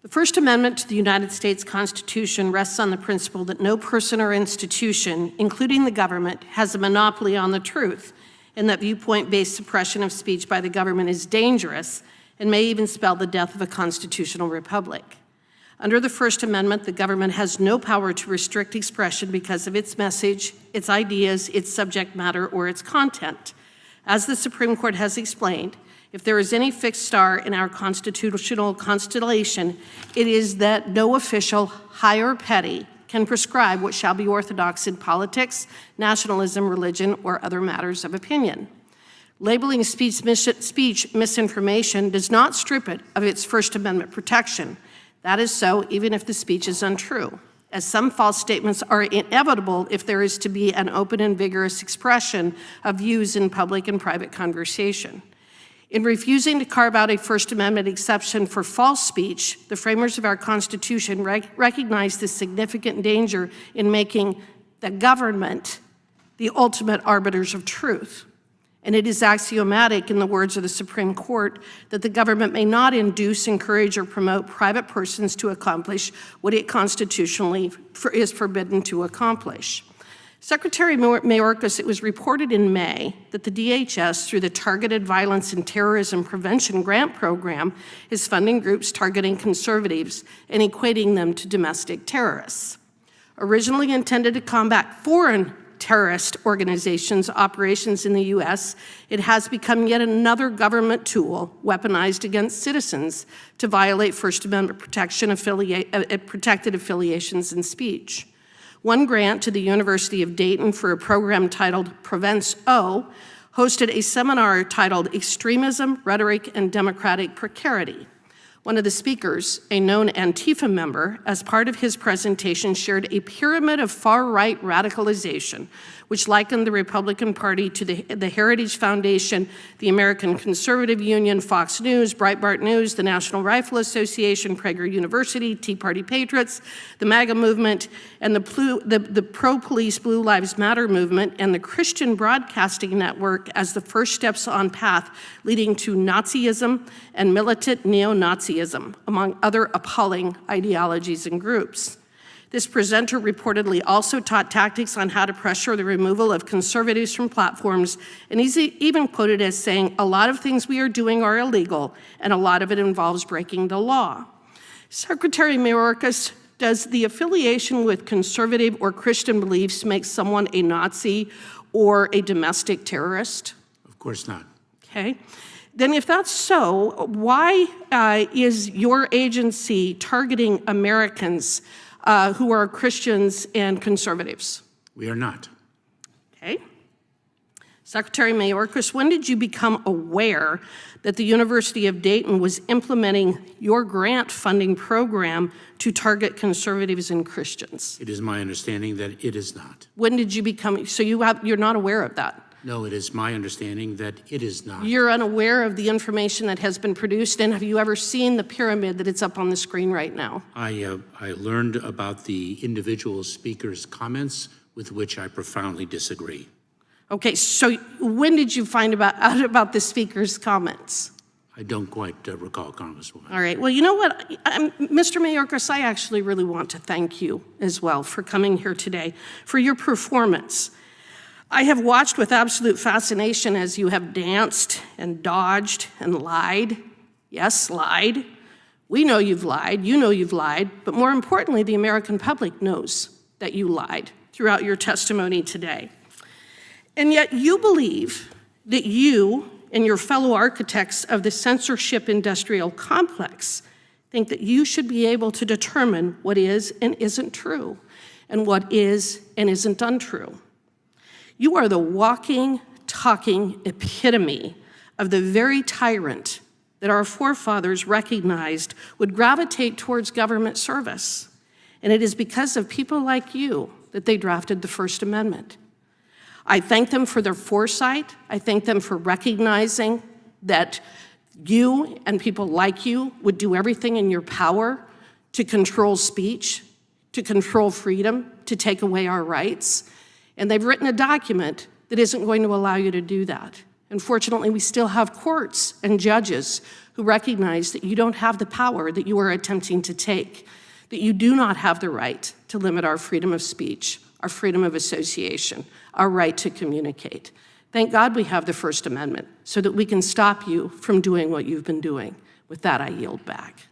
The First Amendment to the United States Constitution rests on the principle that no person or institution, including the government, has a monopoly on the truth, and that viewpoint-based suppression of speech by the government is dangerous and may even spell the death of a constitutional republic. Under the First Amendment, the government has no power to restrict expression because of its message, its ideas, its subject matter, or its content. As the Supreme Court has explained, if there is any fixed star in our constitutional constellation, it is that no official, high or petty, can prescribe what shall be orthodox in politics, nationalism, religion, or other matters of opinion. Labeling speech misinformation does not strip it of its First Amendment protection. That is so even if the speech is untrue, as some false statements are inevitable if there is to be an open and vigorous expression of views in public and private conversation. In refusing to carve out a First Amendment exception for false speech, the framers of our Constitution recognize the significant danger in making the government the ultimate arbiters of truth. And it is axiomatic, in the words of the Supreme Court, that the government may not induce, encourage, or promote private persons to accomplish what it constitutionally is forbidden to accomplish. Secretary Mayorkas, it was reported in May that the DHS, through the Targeted Violence and Terrorism Prevention Grant Program, is funding groups targeting conservatives and equating them to domestic terrorists. Originally intended to combat foreign terrorist organizations' operations in the U.S., it has become yet another government tool weaponized against citizens to violate First Amendment protection protected affiliations and speech. One grant to the University of Dayton for a program titled Prevents O hosted a seminar titled Extremism, Rhetoric, and Democratic Precarity. One of the speakers, a known Antifa member, as part of his presentation shared a pyramid of far-right radicalization, which likened the Republican Party to the Heritage Foundation, the American Conservative Union, Fox News, Breitbart News, the National Rifle Association, Prager University, Tea Party Patriots, the MAGA movement, and the pro-police Blue Lives Matter movement, and the Christian Broadcasting Network as the first steps on path leading to Nazism and militant neo-Nazism, among other appalling ideologies and groups. This presenter reportedly also taught tactics on how to pressure the removal of conservatives from platforms, and he's even quoted as saying, "A lot of things we are doing are illegal, and a lot of it involves breaking the law." Secretary Mayorkas, does the affiliation with conservative or Christian beliefs make someone a Nazi or a domestic terrorist? Of course not. Okay. Then if that's so, why is your agency targeting Americans who are Christians and conservatives? We are not. Okay. Secretary Mayorkas, when did you become aware that the University of Dayton was implementing your grant funding program to target conservatives and Christians? It is my understanding that it is not. When did you become, so you're not aware of that? No, it is my understanding that it is not. You're unaware of the information that has been produced, and have you ever seen the pyramid that it's up on the screen right now? I learned about the individual speaker's comments, with which I profoundly disagree. Okay, so when did you find out about the speaker's comments? I don't quite recall, Congresswoman. All right, well, you know what, Mr. Mayorkas, I actually really want to thank you as well for coming here today, for your performance. I have watched with absolute fascination as you have danced and dodged and lied. Yes, lied. We know you've lied, you know you've lied, but more importantly, the American public knows that you lied throughout your testimony today. And yet you believe that you and your fellow architects of the censorship industrial complex think that you should be able to determine what is and isn't true, and what is and isn't untrue. You are the walking, talking epitome of the very tyrant that our forefathers recognized would gravitate towards government service. And it is because of people like you that they drafted the First Amendment. I thank them for their foresight. I thank them for recognizing that you and people like you would do everything in your power to control speech, to control freedom, to take away our rights. And they've written a document that isn't going to allow you to do that. Unfortunately, we still have courts and judges who recognize that you don't have the power that you are attempting to take, that you do not have the right to limit our freedom of speech, our freedom of association, our right to communicate. Thank God we have the First Amendment so that we can stop you from doing what you've been doing. With that, I yield back.